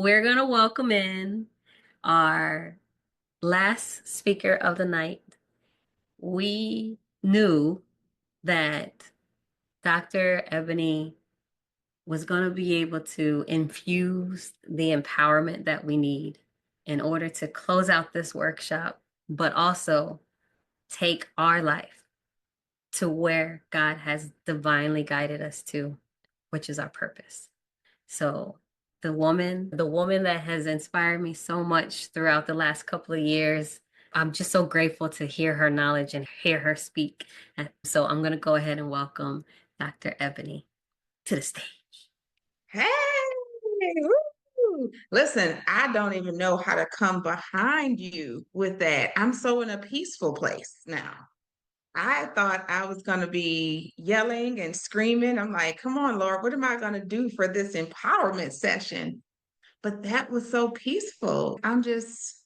We're going to welcome in our last speaker of the night. We knew that Dr. Ebony was going to be able to infuse the empowerment that we need in order to close out this workshop, but also take our life to where God has divinely guided us to, which is our purpose. So the woman that has inspired me so much throughout the last couple of years, I'm just so grateful to hear her knowledge and hear her speak. And so I'm going to go ahead and welcome Dr. Ebony to the stage. Hey, woo. Listen, I don't even know how to come behind you with that. I'm so in a peaceful place now. I thought I was going to be yelling and screaming. I'm like, come on, Lord, what am I going to do for this empowerment session? But that was so peaceful. I'm just,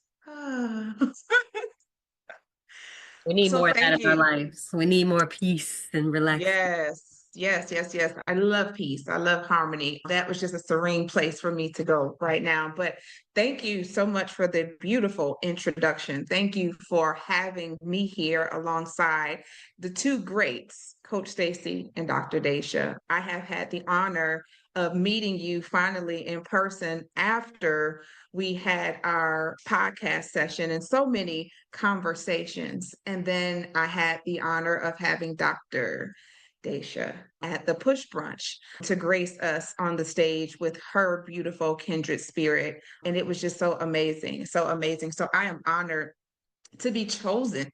We need so more of that thank in our you. lives. We need more peace and relax. Yes. I love peace. I love harmony. That was just a serene place for me to go right now. But thank you so much for the beautiful introduction. Thank you for having me here alongside the two greats, Coach Stacy and Dr. Daisha. I have had the honor of meeting you finally in person after we had our podcast session and so many conversations. And then I had the honor of having Dr. Daisha at the Push Brunch to grace us on the stage with her beautiful kindred spirit. And it was just so amazing, so amazing. So I am honored to be chosen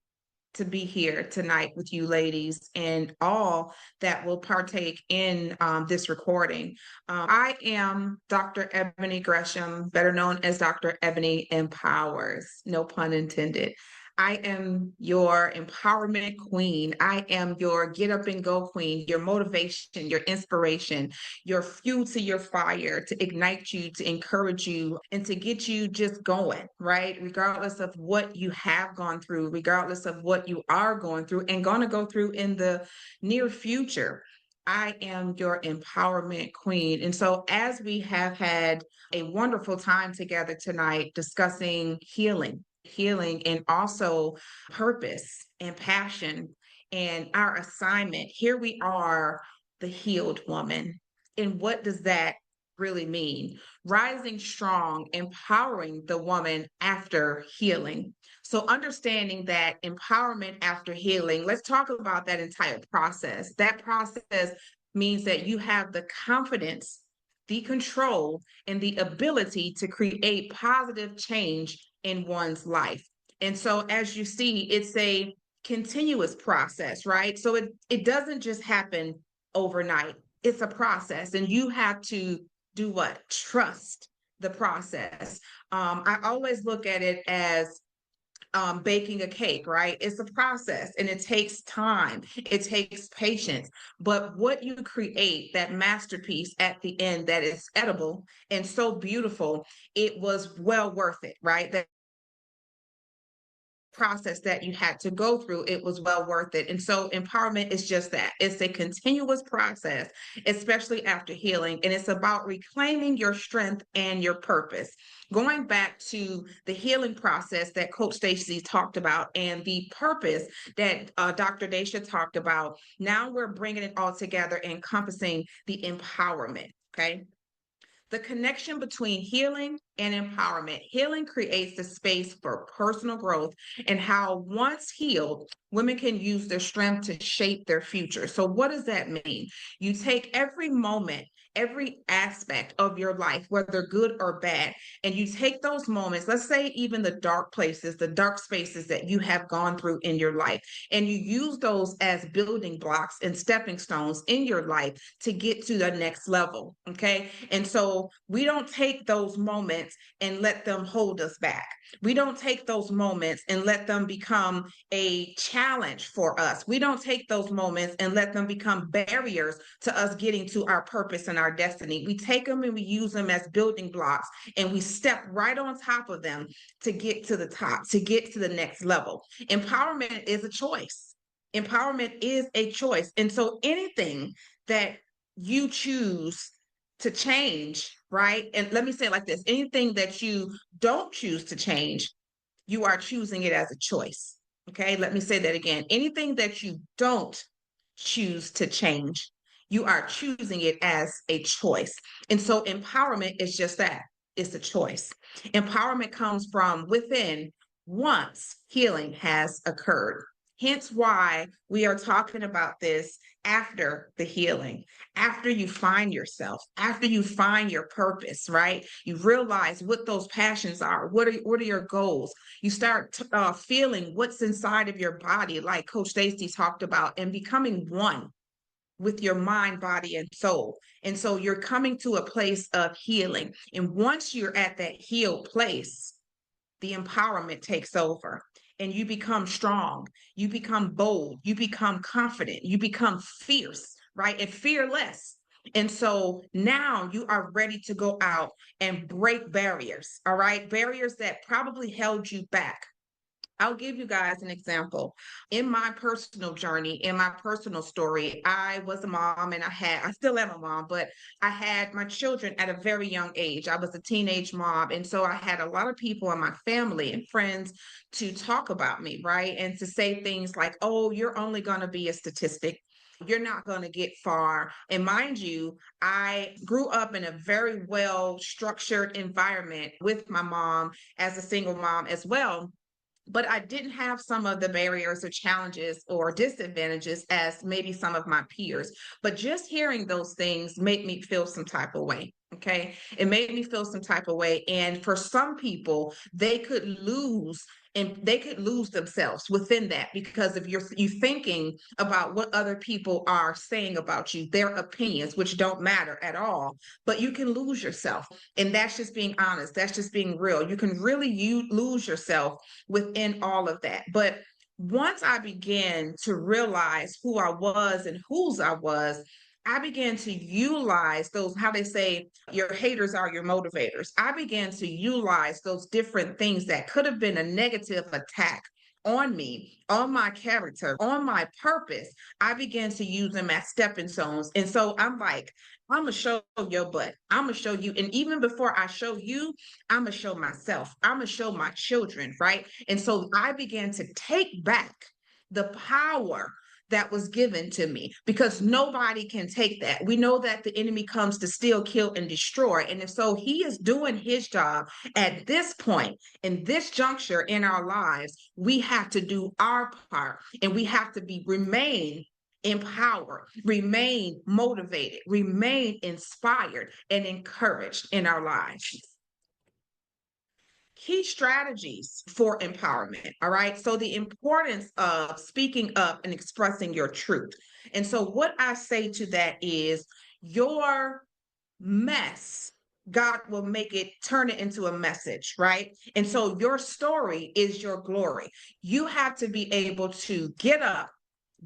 to be here tonight with you ladies and all that will partake in this recording. I am Dr. Ebony Gresham, better known as Dr. Ebony Empowers, no pun intended. I am your empowerment queen. I am your get up and go queen, your motivation, your inspiration, your fuel to your fire to ignite you, to encourage you, and to get you just going, right? Regardless of what you have gone through, regardless of what you are going through and going to go through in the near future. I am your empowerment queen. And so, as we have had a wonderful time together tonight discussing healing, and also purpose and passion and our assignment. Here we are, the healed woman. And what does that really mean? Rising strong, empowering the woman after healing. So, understanding that empowerment after healing, let's talk about that entire process. That process means that you have the confidence, the control, and the ability to create positive change in one's life. And so, as you see, it's a continuous process, right? So, it doesn't just happen overnight, it's a process, and you have to do what? Trust the process. I always look at it as baking a cake, right? It's a process and it takes time, it takes patience. But what you create, that masterpiece at the end that is edible and so beautiful, it was well worth it, right? That process that you had to go through, it was well worth it. And so empowerment is just that. It's a continuous process, especially after healing. And it's about reclaiming your strength and your purpose. Going back to the healing process that Coach Stacy talked about and the purpose that Dr. Daisha talked about, now we're bringing it all together, encompassing the empowerment. Okay. The connection between healing and empowerment. Healing creates the space for personal growth and how, once healed, women can use their strength to shape their future. So, what does that mean? You take every moment, every aspect of your life, whether good or bad, and you take those moments, let's say even the dark places, the dark spaces that you have gone through in your life, and you use those as building blocks and stepping stones in your life to get to the next level. Okay. And so we don't take those moments and let them hold us back. We don't take those moments and let them become a challenge for us. We don't take those moments and let them become barriers to us getting to our purpose and our destiny. We take them and we use them as building blocks and we step right on top of them to get to the top, to get to the next level. Empowerment is a choice. Empowerment is a choice. And so anything that you choose to change right? And let me say it like this: anything that you don't choose to change, you are choosing it as a choice. Okay, let me say that again. Anything that you don't choose to change, you are choosing it as a choice. And so empowerment is just that, it's a choice. Empowerment comes from within once healing has occurred. Hence why we are talking about this after the healing, after you find yourself, after you find your purpose, right? You realize what those passions are. What are your goals? You start feeling what's inside of your body, like Coach Stacy talked about, and becoming one with your mind, body, and soul. And so you're coming to a place of healing. And once you're at that healed place, the empowerment takes over and you become strong, you become bold, you become confident, you become fierce, right? And fearless. And so now you are ready to go out and break barriers, all right? Barriers that probably held you back. I'll give you guys an example. In my personal journey, in my personal story, I was a mom and I still am a mom, but I had my children at a very young age. I was a teenage mom. And so I had a lot of people in my family and friends to talk about me, right? And to say things like, oh, you're only going to be a statistic. You're not going to get far. And mind you, I grew up in a very well structured environment with my mom as a single mom as well, but I didn't have some of the barriers or challenges or disadvantages as maybe some of my peers. But just hearing those things made me feel some type of way. Okay. It made me feel some type of way. And for some people, they could lose themselves within that because if you thinking about what other people are saying about you, their opinions, which don't matter at all, but you can lose yourself. And that's just being honest. That's just being real. You can really lose yourself within all of that. But once I began to realize who I was and whose I was, I began to utilize those, how they say, your haters are your motivators. I began to utilize those different things that could have been a negative attack on me, on my character, on my purpose. I began to use them as stepping stones. And so I'm like, I'm gonna show your butt. I'm gonna show you. And even before I show you, I'm gonna show myself. I'm gonna show my children, right? And so I began to take back the power that was given to me because nobody can take that. We know that the enemy comes to steal, kill, and destroy. And if so, he is doing his job at this point, in this juncture in our lives. We have to do our part and we have to remain empowered, remain motivated, remain inspired and encouraged in our lives. Key strategies for empowerment. All right. So, the importance of speaking up and expressing your truth. And so, what I say to that is your mess, God will make it, turn it into a message, right? And so, your story is your glory. You have to be able to get up,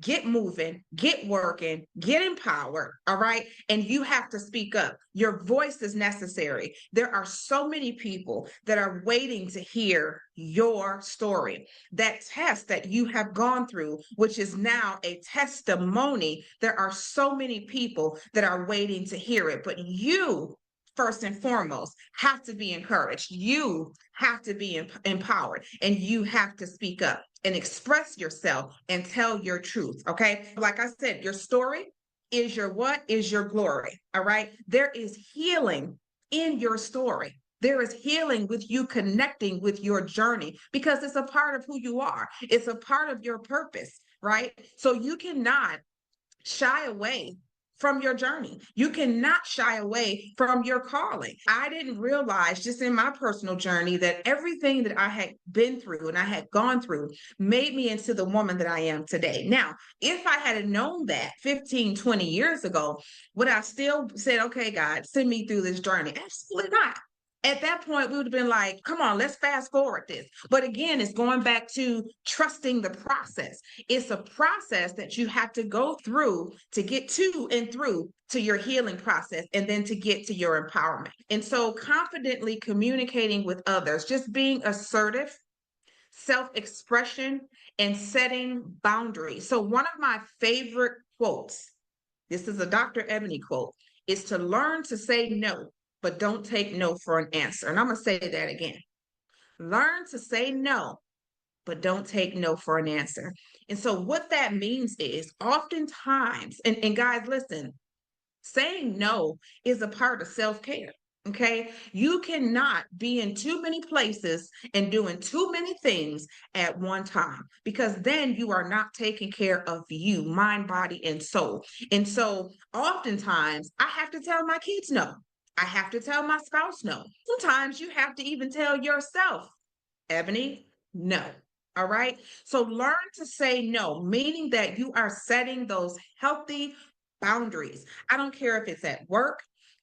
get moving, get working, get empowered. All right. And you have to speak up. Your voice is necessary. There are so many people that are waiting to hear your story. That test that you have gone through, which is now a testimony, there are so many people that are waiting to hear it. But you, first and foremost, have to be encouraged. You have to be empowered and you have to speak up and express yourself and tell your truth. Okay. Like I said, your story is your what is your glory. All right. There is healing in your story. There is healing with you connecting with your journey because it's a part of who you are. It's a part of your purpose, right? So you cannot shy away from your journey. You cannot shy away from your calling. I didn't realize just in my personal journey that everything that I had been through and I had gone through made me into the woman that I am today. Now, if I had known that 15, 20 years ago, would I still said, okay, God, send me through this journey? Absolutely not. At that point, we would have been like, come on, let's fast forward this. But again, it's going back to trusting the process. It's a process that you have to go through to get to and through to your healing process and then to get to your empowerment. And so confidently communicating with others, just being assertive, self-expression, and setting boundaries. So one of my favorite quotes, this is a Dr. Ebony quote, is to learn to say no but don't take no for an answer. And I'm going to say that again. Learn to say no, but don't take no for an answer. And so what that means is oftentimes, and guys, listen, saying no is a part of self-care. Okay. You cannot be in too many places and doing too many things at one time, because then you are not taking care of you, mind, body, and soul. And so oftentimes I have to tell my kids no. I have to tell my spouse no. Sometimes you have to even tell yourself, Ebony, no. All right. So learn to say no, meaning that you are setting those healthy boundaries. I don't care if it's at work.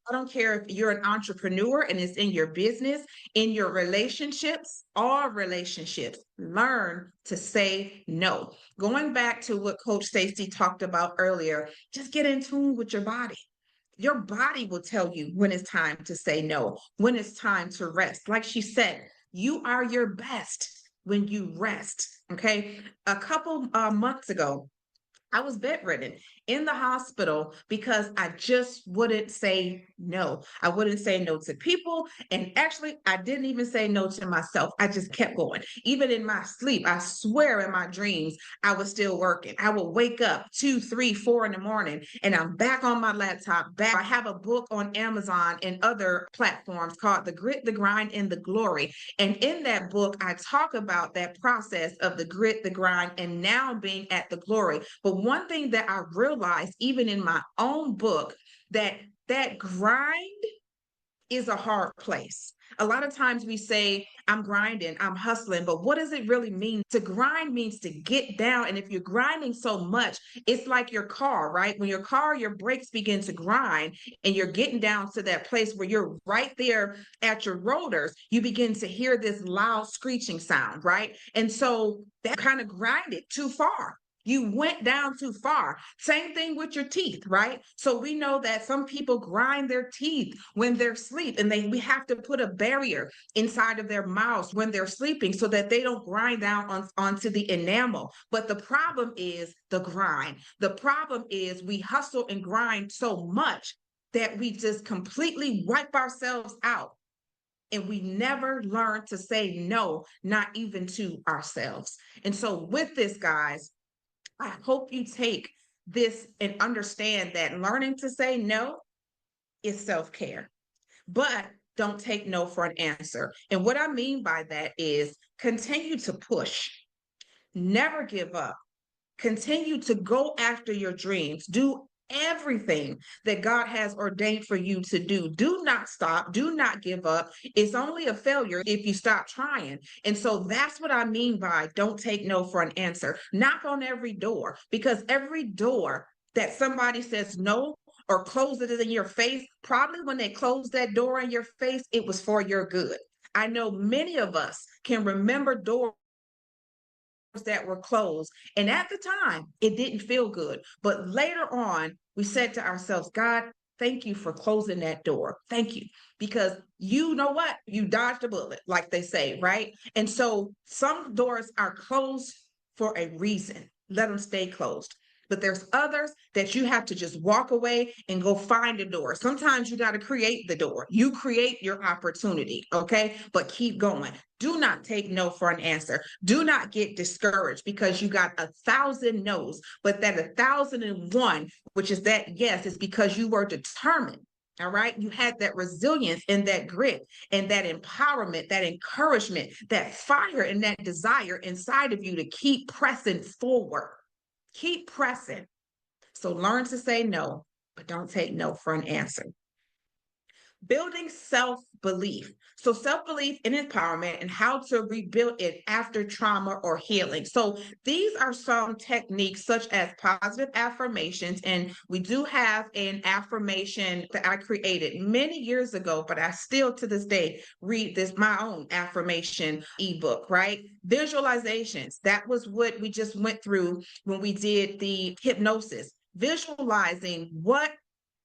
I don't care if you're an entrepreneur and it's in your business, in your relationships, all relationships. Learn to say no. Going back to what Coach Stacy talked about earlier, just get in tune with your body. Your body will tell you when it's time to say no, when it's time to rest. Like she said, you are your best when you rest. Okay. A couple months ago, I was bedridden in the hospital because I just wouldn't say no. I wouldn't say no to people. And actually, I didn't even say no to myself. I just kept going. Even in my sleep, I swear in my dreams, I was still working. I would wake up 2, 3, 4 in the morning and I'm back on my laptop. Back. I have a book on Amazon and other platforms called The Grit, the Grind, and the Glory. And in that book, I talk about that process of the grit, the grind, and now being at the glory. But one thing that I realized, even in my own book, that grind is a hard place. A lot of times we say, I'm grinding, I'm hustling, but what does it really mean? To grind means to get down. And if you're grinding so much, it's like your car, right? When your brakes begin to grind and you're getting down to that place where you're right there at your rotors, you begin to hear this loud screeching sound, right? And so that kind of grinded too far. You went down too far. Same thing with your teeth, right? So we know that some people grind their teeth when they're asleep, and we have to put a barrier inside of their mouths when they're sleeping so that they don't grind down onto the enamel. But the problem is the grind. The problem is we hustle and grind so much that we just completely wipe ourselves out. And we never learn to say no, not even to ourselves. And so with this, guys, I hope you take this and understand that learning to say no is self-care, but don't take no for an answer. And what I mean by that is continue to push, never give up, continue to go after your dreams, do everything that God has ordained for you to do. Do not stop. Do not give up. It's only a failure if you stop trying. And so that's what I mean by don't take no for an answer. Knock on every door, because every door that somebody says no or closes it in your face, probably when they closed that door in your face, it was for your good. I know many of us can remember doors that were closed. And at the time, it didn't feel good. But later on, we said to ourselves, God, thank you for closing that door. Thank you. Because you know what? You dodged a bullet, like they say, right? And so some doors are closed for a reason. Let them stay closed. But there's others that you have to just walk away and go find a door. Sometimes you got to create the door. You create your opportunity, okay? But keep going. Do not take no for an answer. Do not get discouraged because you got 1,000 no's, but that 1,001, which is that yes, is because you were determined. All right. You had that resilience and that grit and that empowerment, that encouragement, that fire and that desire inside of you to keep pressing forward. Keep pressing. So learn to say no, but don't take no for an answer. Building self-belief. So self-belief and empowerment and how to rebuild it after trauma or healing. So these are some techniques such as positive affirmations. And we do have an affirmation that I created many years ago, but I still to this day read this, my own affirmation ebook, right? Visualizations. That was what we just went through when we did the hypnosis. Visualizing what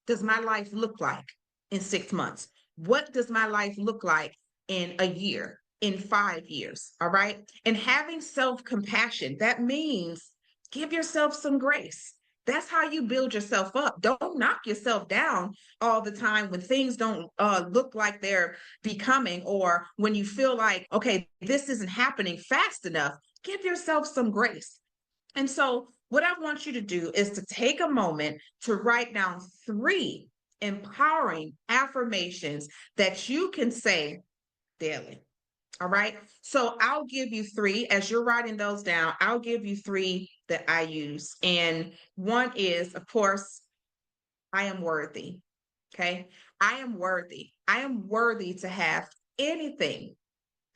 does my life look like in 6 months? What does my life look like in a year, in 5 years? All right. And having self-compassion, that means give yourself some grace. That's how you build yourself up. Don't knock yourself down all the time when things don't look like they're becoming, or when you feel like, okay, this isn't happening fast enough. Give yourself some grace. And so, what I want you to do is to take a moment to write down 3 empowering affirmations that you can say daily. All right. So I'll give you 3 as you're writing those down. I'll give you 3 that I use. And one is, of course, I am worthy. Okay. I am worthy. I am worthy to have anything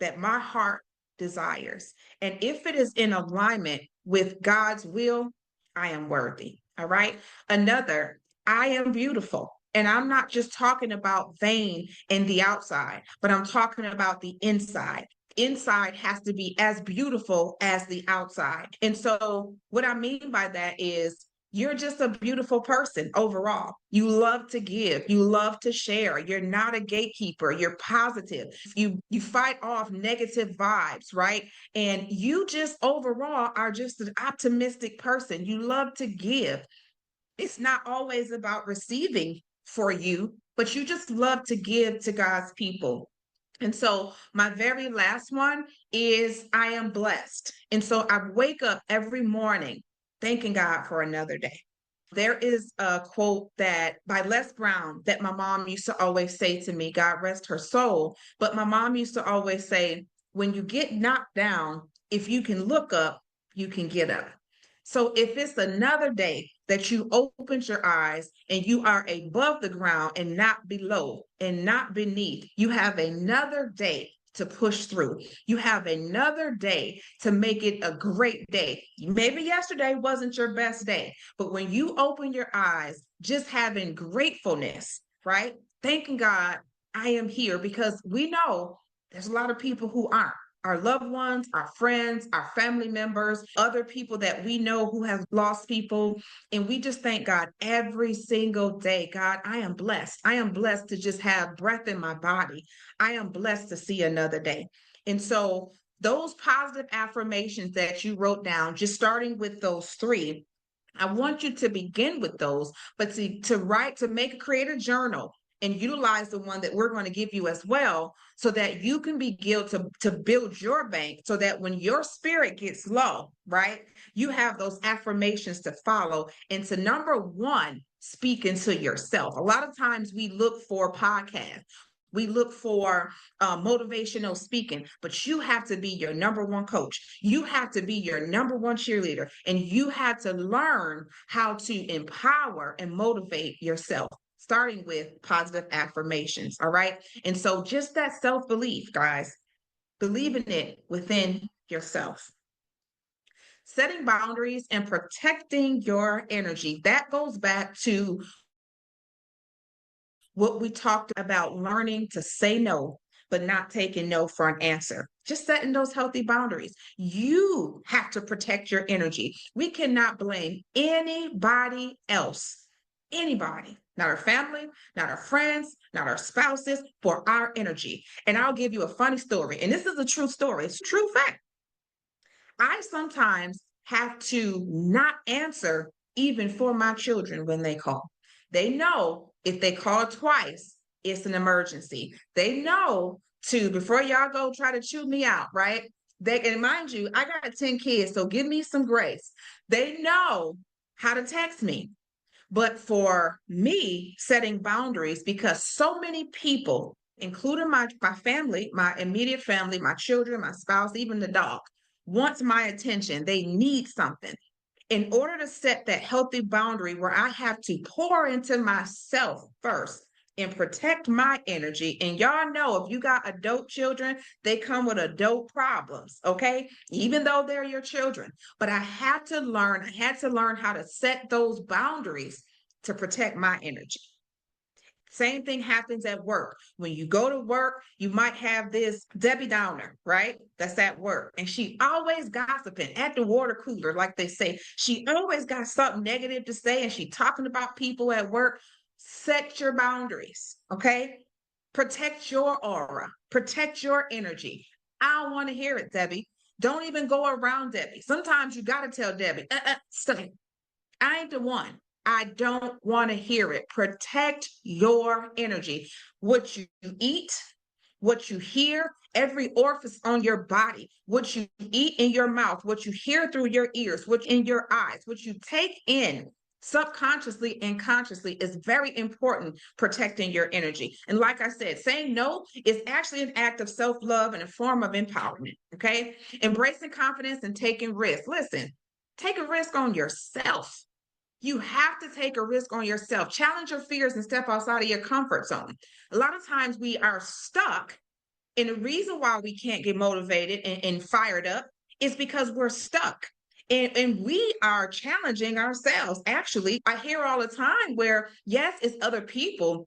that my heart desires. And if it is in alignment with God's will, I am worthy. All right. Another, I am beautiful. And I'm not just talking about vain in the outside, but I'm talking about the inside. Inside has to be as beautiful as the outside. And so, what I mean by that is, you're just a beautiful person overall. You love to give, you love to share. You're not a gatekeeper, you're positive. You fight off negative vibes, right? And you just overall are just an optimistic person. You love to give. It's not always about receiving for you, but you just love to give to God's people. And so my very last one is, I am blessed. And so I wake up every morning thanking God for another day. There is a quote that by Les Brown that my mom used to always say to me, God rest her soul. But my mom used to always say, when you get knocked down, if you can look up, you can get up. So if it's another day that you opened your eyes and you are above the ground and not below and not beneath, you have another day to push through. You have another day to make it a great day. Maybe yesterday wasn't your best day, but when you open your eyes, just having gratefulness, right? Thanking God, I am here, because we know there's a lot of people who aren't. Our loved ones, our friends, our family members, other people that we know who have lost people. And we just thank God every single day. God, I am blessed. I am blessed to just have breath in my body. I am blessed to see another day. And so those positive affirmations that you wrote down, just starting with those 3, I want you to begin with those, but to write, to create a journal and utilize the one that we're going to give you as well, so that you can begin to build your bank, so that when your spirit gets low, right, you have those affirmations to follow. And to, number 1, speak into yourself. A lot of times we look for podcasts. We look for motivational speaking, but you have to be your number 1 coach. You have to be your number 1 cheerleader, and you have to learn how to empower and motivate yourself, starting with positive affirmations. All right. And so just that self-belief, guys, believing it within yourself. Setting boundaries and protecting your energy. That goes back to what we talked about, learning to say no, but not taking no for an answer. Just setting those healthy boundaries. You have to protect your energy. We cannot blame anybody else, anybody, not our family, not our friends, not our spouses, for our energy. And I'll give you a funny story. And this is a true story, it's a true fact. I sometimes have to not answer even for my children when they call. They know if they call twice, it's an emergency. They know to, before y'all go try to chew me out, right? They, and mind you, I got 10 kids, so give me some grace. They know how to text me. But for me, setting boundaries, because so many people, including my family, my immediate family, my children, my spouse, even the dog, wants my attention. They need something. In order to set that healthy boundary where I have to pour into myself first and protect my energy. And y'all know, if you got adult children, they come with adult problems, okay? Even though they're your children. But I had to learn how to set those boundaries to protect my energy. Same thing happens at work. When you go to work, you might have this Debbie Downer, right? That's at work. And she always gossiping at the water cooler, like they say. She always got something negative to say, and she talking about people at work. Set your boundaries, okay? Protect your aura, protect your energy. I don't want to hear it, Debbie. Don't even go around Debbie. Sometimes you got to tell Debbie, stay. I ain't the one. I don't want to hear it. Protect your energy. What you eat, what you hear, every orifice on your body, what you eat in your mouth, what you hear through your ears, what in your eyes, what you take in subconsciously and consciously is very important protecting your energy. And like I said, saying no is actually an act of self-love and a form of empowerment. Okay. Embracing confidence and taking risks. Listen, take a risk on yourself. You have to take a risk on yourself. Challenge your fears and step outside of your comfort zone. A lot of times we are stuck, and the reason why we can't get motivated and fired up is because we're stuck. And we are challenging ourselves. Actually, I hear all the time where, yes, it's other people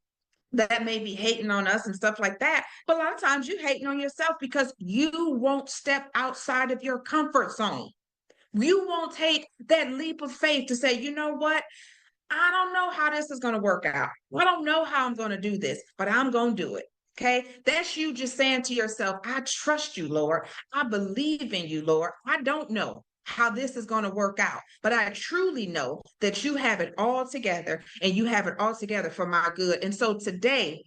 that may be hating on us and stuff like that. But a lot of times you hating on yourself because you won't step outside of your comfort zone. You won't take that leap of faith to say, you know what? I don't know how this is going to work out. I don't know how I'm going to do this, but I'm going to do it. Okay. That's you just saying to yourself, I trust you, Lord. I believe in you, Lord. I don't know how this is going to work out, but I truly know that you have it all together and you have it all together for my good. And so today,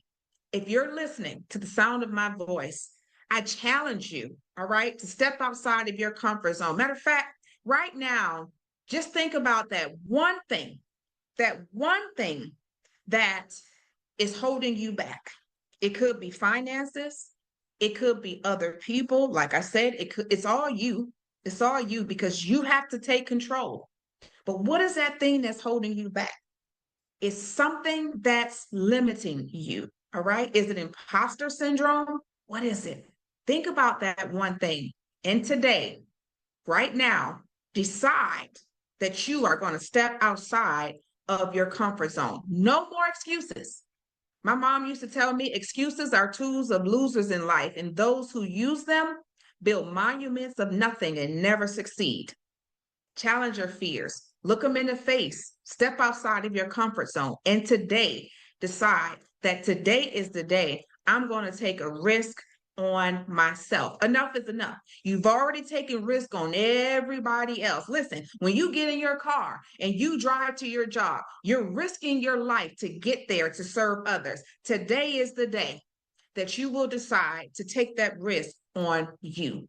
if you're listening to the sound of my voice, I challenge you, all right, to step outside of your comfort zone. Matter of fact, right now, just think about that one thing that is holding you back. It could be finances, it could be other people. Like I said, it's all you. It's all you because you have to take control. But what is that thing that's holding you back? It's something that's limiting you. All right. Is it imposter syndrome? What is it? Think about that one thing. And today, right now, decide that you are going to step outside of your comfort zone. No more excuses. My mom used to tell me excuses are tools of losers in life, and those who use them build monuments of nothing and never succeed. Challenge your fears, look them in the face, step outside of your comfort zone, and today decide that today is the day I'm going to take a risk on myself. Enough is enough. You've already taken risk on everybody else. Listen, when you get in your car and you drive to your job, you're risking your life to get there to serve others. Today is the day that you will decide to take that risk on you.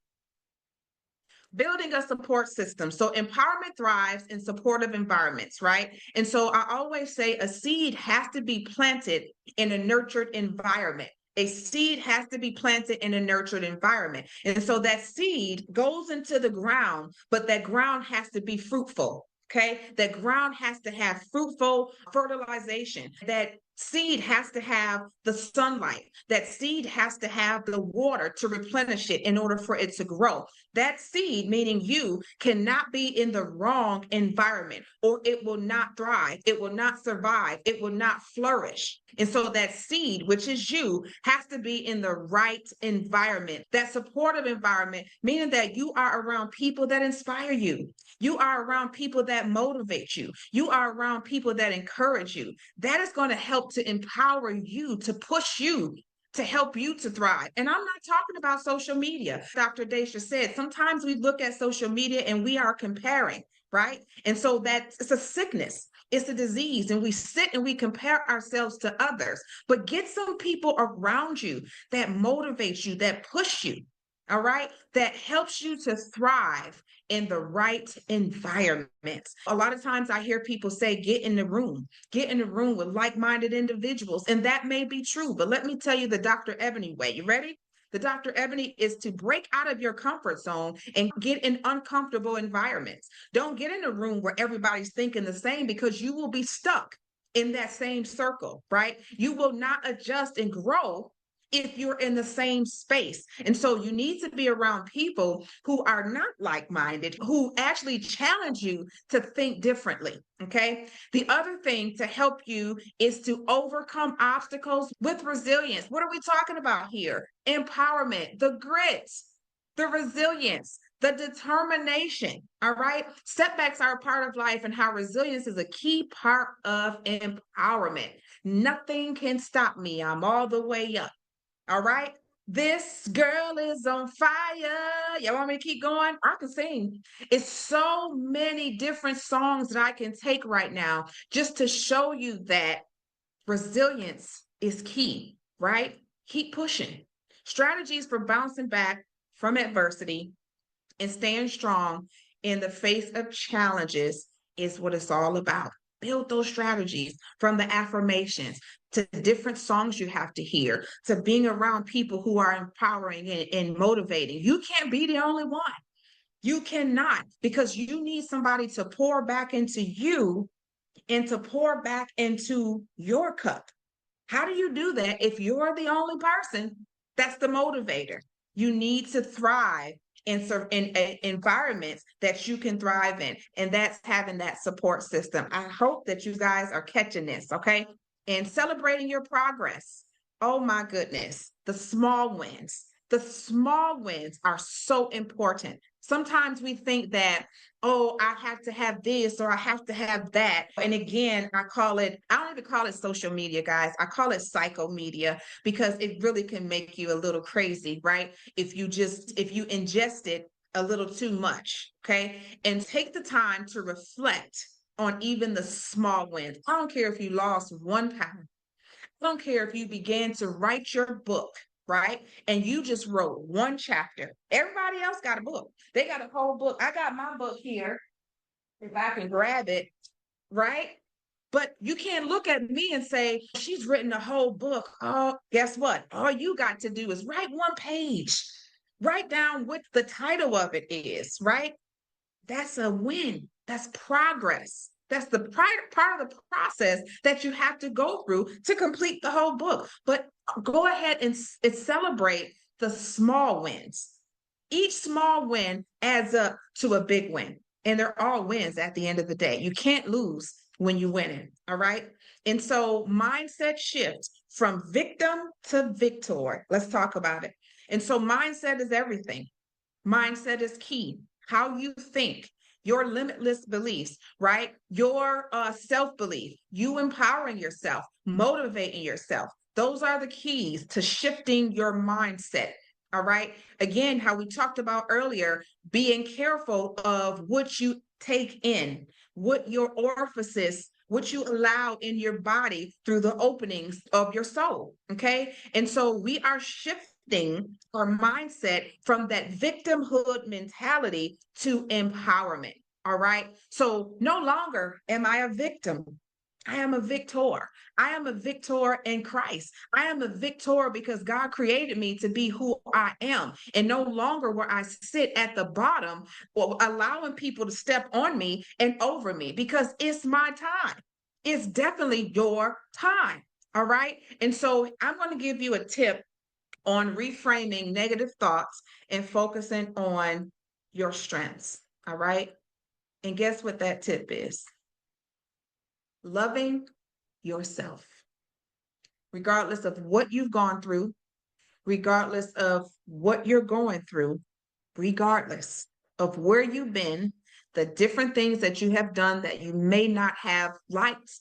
Building a support system. So empowerment thrives in supportive environments, right? And so I always say a seed has to be planted in a nurtured environment. A seed has to be planted in a nurtured environment. And so that seed goes into the ground, but that ground has to be fruitful. Okay. That ground has to have fruitful fertilization. That seed has to have the sunlight. That seed has to have the water to replenish it in order for it to grow. That seed, meaning you, cannot be in the wrong environment or it will not thrive. It will not survive. It will not flourish. And so that seed, which is you, has to be in the right environment, that supportive environment, meaning that you are around people that inspire you. You are around people that motivate you. You are around people that encourage you. That is going to help to empower you, to push you, to help you to thrive. And I'm not talking about social media. Dr. Daisha said, sometimes we look at social media and we are comparing, right? And so it's a sickness. It's a disease, and we sit and we compare ourselves to others. But get some people around you that motivate you, that push you, all right, that helps you to thrive in the right environment. A lot of times I hear people say, get in the room with like-minded individuals. And that may be true, but let me tell you the Dr. Ebony way. You ready? The Dr. Ebony is to break out of your comfort zone and get in uncomfortable environments. Don't get in a room where everybody's thinking the same because you will be stuck in that same circle, right? You will not adjust and grow if you're in the same space. And so you need to be around people who are not like-minded, who actually challenge you to think differently. Okay. The other thing to help you is to overcome obstacles with resilience. What are we talking about here? Empowerment, the grit, the resilience, the determination. All right. Setbacks are a part of life, and how resilience is a key part of empowerment. Nothing can stop me. I'm all the way up. All right. This girl is on fire. Y'all want me to keep going? I can sing. It's so many different songs that I can take right now just to show you that resilience is key, right? Keep pushing. Strategies for bouncing back from adversity and staying strong in the face of challenges is what it's all about. Build those strategies from the affirmations to different songs you have to hear to being around people who are empowering and motivating. You can't be the only one. You cannot, because you need somebody to pour back into you and to pour back into your cup. How do you do that if you're the only person that's the motivator? You need to thrive in environments that you can thrive in, and that's having that support system. I hope that you guys are catching this, okay? And celebrating your progress. Oh my goodness, the small wins. The small wins are so important. Sometimes we think that, oh, I have to have this or I have to have that. And again, I don't even call it social media, guys. I call it psycho media because it really can make you a little crazy, right? If you ingest it a little too much, okay? And take the time to reflect on even the small wins. I don't care if you lost 1 pound. I don't care if you began to write your book, right? And you just wrote 1 chapter. Everybody else got a book. They got a whole book. I got my book here, if I can grab it, right? But you can't look at me and say, she's written a whole book. Oh, guess what? All you got to do is write 1 page. Write down what the title of it is, right? That's a win. That's progress. That's the part of the process that you have to go through to complete the whole book. But go ahead and celebrate the small wins. Each small win adds up to a big win. And they're all wins at the end of the day. You can't lose when you win it. All right. And so mindset shift from victim to victor. Let's talk about it. And so mindset is everything. Mindset is key. How you think, your limitless beliefs, right? Your self-belief, you empowering yourself, motivating yourself. Those are the keys to shifting your mindset. All right. Again, how we talked about earlier, being careful of what you take in, what your orifices, what you allow in your body through the openings of your soul. Okay. And so we are shifting our mindset from that victimhood mentality to empowerment. All right. So no longer am I a victim. I am a victor. I am a victor in Christ. I am a victor because God created me to be who I am. And no longer where I sit at the bottom or allowing people to step on me and over me because it's my time. It's definitely your time. All right. And so I'm going to give you a tip on reframing negative thoughts and focusing on your strengths. All right. And guess what that tip is? Loving yourself, regardless of what you've gone through, regardless of what you're going through, regardless of where you've been, the different things that you have done that you may not have liked,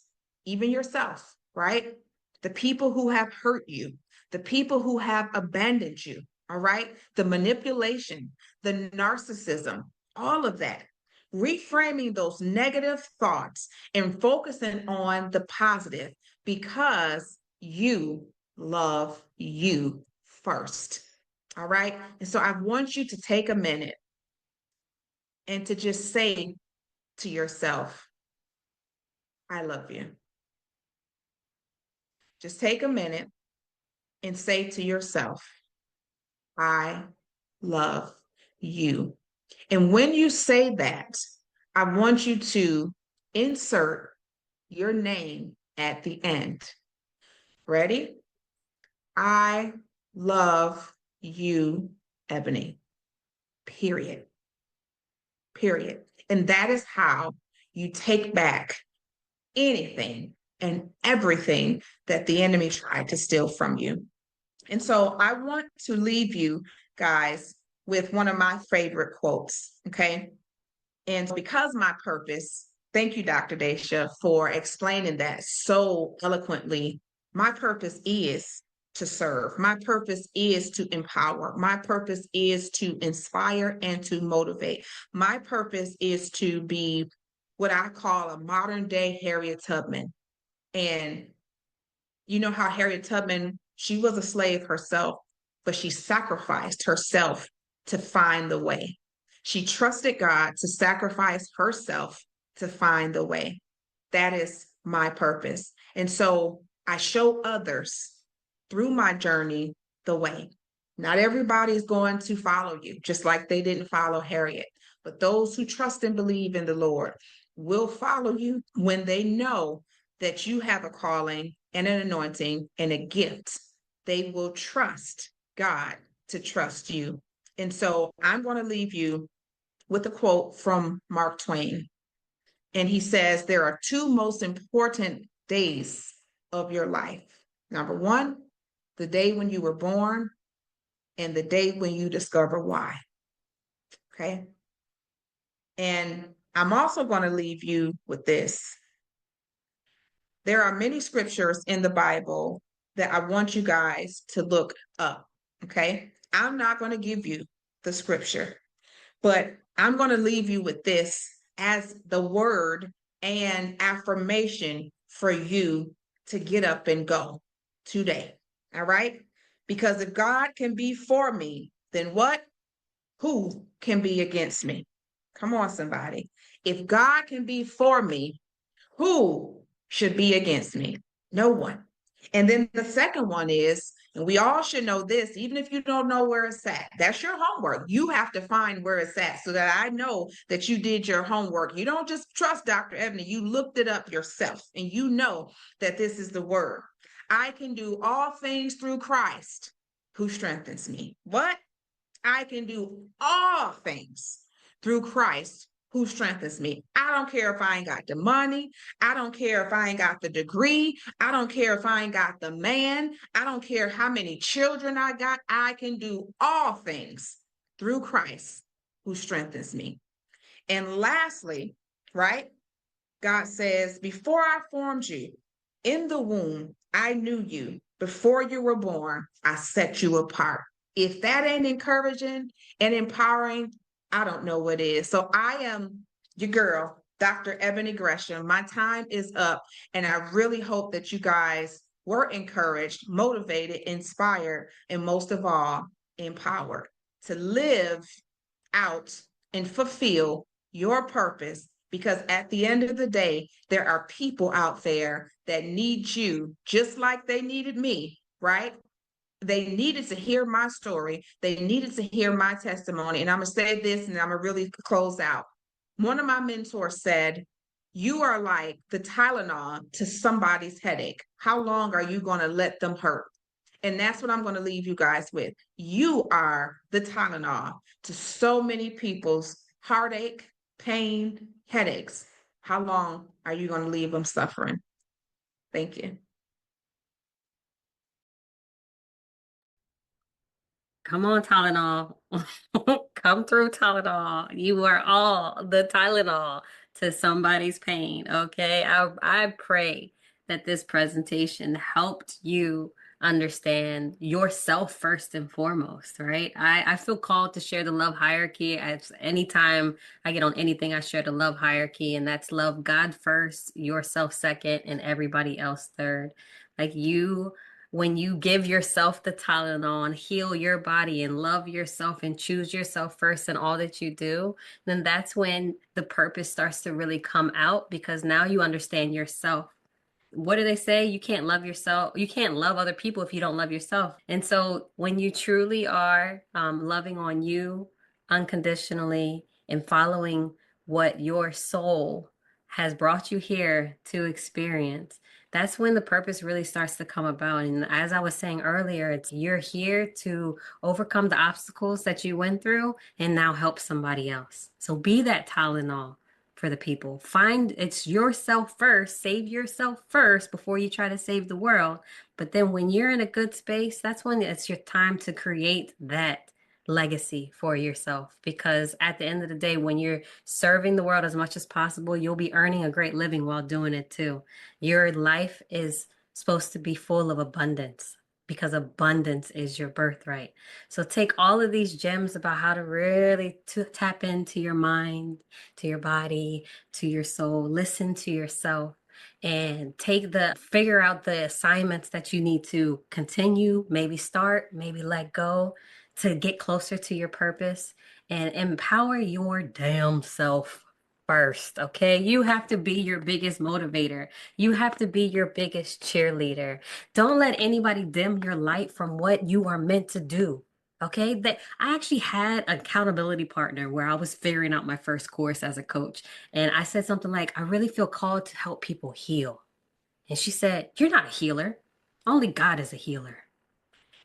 even yourself, right? The people who have hurt you, the people who have abandoned you, all right? The manipulation, the narcissism, all of that. Reframing those negative thoughts and focusing on the positive because you love you first. All right. And so I want you to take a minute and to just say to yourself, I love you. Just take a minute and say to yourself, I love you. And when you say that, I want you to insert your name at the end. Ready? I love you, Ebony. Period. Period. And that is how you take back anything and everything that the enemy tried to steal from you. And so I want to leave you guys with one of my favorite quotes. Okay. And because my purpose, thank you, Dr. Daisha, for explaining that so eloquently. My purpose is to serve. My purpose is to empower. My purpose is to inspire and to motivate. My purpose is to be what I call a modern day Harriet Tubman. And you know how Harriet Tubman, she was a slave herself, but she sacrificed herself to find the way. She trusted God to sacrifice herself to find the way. That is my purpose. And so I show others through my journey the way. Not everybody is going to follow you, just like they didn't follow Harriet. But those who trust and believe in the Lord will follow you when they know that you have a calling and an anointing and a gift. They will trust God to trust you. And so I'm going to leave you with a quote from Mark Twain. And he says, there are two most important days of your life. Number one, the day when you were born, and the day when you discover why. Okay. And I'm also going to leave you with this. There are many scriptures in the Bible that I want you guys to look up. Okay. I'm not going to give you the scripture, but I'm going to leave you with this as the word and affirmation for you to get up and go today. All right. Because if God can be for me, then what? Who can be against me? Come on, somebody. If God can be for me, who should be against me? No one. And then the second one is, and we all should know this, even if you don't know where it's at, that's your homework. You have to find where it's at so that I know that you did your homework. You don't just trust Dr. Ebony, you looked it up yourself and you know that this is the word. I can do all things through Christ who strengthens me. What? I can do all things through Christ who strengthens me. I don't care if I ain't got the money. I don't care if I ain't got the degree. I don't care if I ain't got the man. I don't care how many children I got. I can do all things through Christ who strengthens me. And lastly, right? God says, before I formed you in the womb, I knew you. Before you were born, I set you apart. If that ain't encouraging and empowering, I don't know what is. So I am your girl, Dr. Ebony Gresham. My time is up, and I really hope that you guys were encouraged, motivated, inspired, and most of all, empowered to live out and fulfill your purpose, because at the end of the day, there are people out there that need you just like they needed me, right? They needed to hear my story. They needed to hear my testimony. And I'm going to say this and I'm going to really close out. One of my mentors said, you are like the Tylenol to somebody's headache. How long are you going to let them hurt? And that's what I'm going to leave you guys with. You are the Tylenol to so many people's heartache, pain, headaches. How long are you going to leave them suffering? Thank you. Come on, Tylenol. Come through, Tylenol. You are all the Tylenol to somebody's pain, okay? I pray that this presentation helped you understand yourself first and foremost, right? I feel called to share the love hierarchy. As anytime I get on anything, I share the love hierarchy, and that's love God first, yourself second, and everybody else third. Like you, when you give yourself the Tylenol and heal your body and love yourself and choose yourself first in all that you do, then that's when the purpose starts to really come out, because now you understand yourself. What do they say? You can't love yourself. You can't love other people if you don't love yourself. And so when you truly are loving on you unconditionally and following what your soul has brought you here to experience, that's when the purpose really starts to come about. And as I was saying earlier, it's you're here to overcome the obstacles that you went through and now help somebody else. So be that Tylenol for the people. Find it's yourself first, save yourself first before you try to save the world. But then when you're in a good space, that's when it's your time to create that legacy for yourself. Because at the end of the day, when you're serving the world as much as possible, you'll be earning a great living while doing it too. Your life is supposed to be full of abundance. because abundance is your birthright. So take all of these gems about how to really tap into your mind, to your body, to your soul, listen to yourself, and figure out the assignments that you need to continue, maybe start, maybe let go to get closer to your purpose and empower your damn self first, okay? You have to be your biggest motivator. You have to be your biggest cheerleader. Don't let anybody dim your light from what you are meant to do. Okay, that I actually had an accountability partner where I was figuring out my first course as a coach. And I said something like, I really feel called to help people heal. And she said, You're not a healer. Only God is a healer.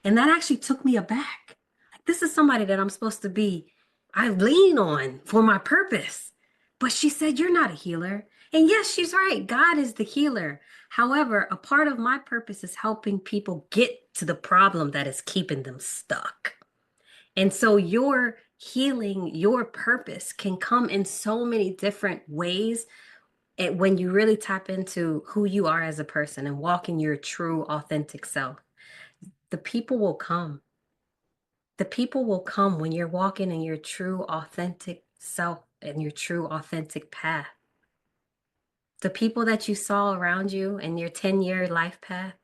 And that actually took me aback. Like, this is somebody that I'm supposed to be, I lean on for my purpose. But she said, You're not a healer. And yes, she's right. God is the healer. However, a part of my purpose is helping people get to the problem that is keeping them stuck. And so your healing, your purpose can come in so many different ways. And when you really tap into who you are as a person and walk in your true, authentic self, the people will come. The people will come when you're walking in your true, authentic self and your true, authentic path. The people that you saw around you in your 10-year life path,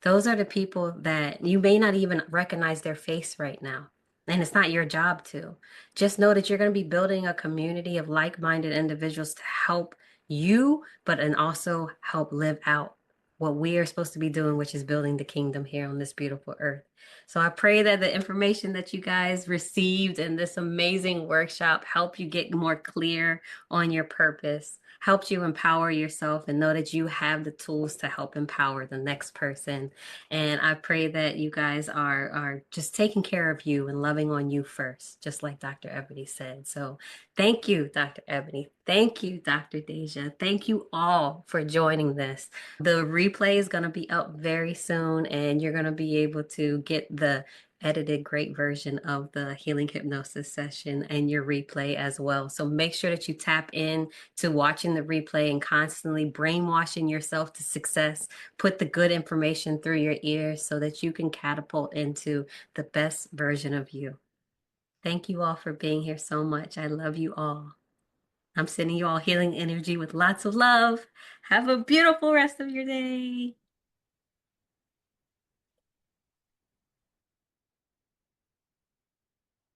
those are the people that you may not even recognize their face right now. And it's not your job to. Just know that you're going to be building a community of like-minded individuals to help you, but and also help live out what we are supposed to be doing, which is building the kingdom here on this beautiful earth. So I pray that the information that you guys received in this amazing workshop help you get more clear on your purpose, helped you empower yourself and know that you have the tools to help empower the next person. And I pray that you guys are just taking care of you and loving on you first, just like Dr. Ebony said. So thank you, Dr. Ebony. Thank you, Dr. Deja. Thank you all for joining this. The replay is going to be up very soon, and you're going to be able to get the edited great version of the healing hypnosis session and your replay as well. So make sure that you tap in to watching the replay and constantly brainwashing yourself to success. Put the good information through your ears so that you can catapult into the best version of you. Thank you all for being here so much. I love you all. I'm sending you all healing energy with lots of love. Have a beautiful rest of your day.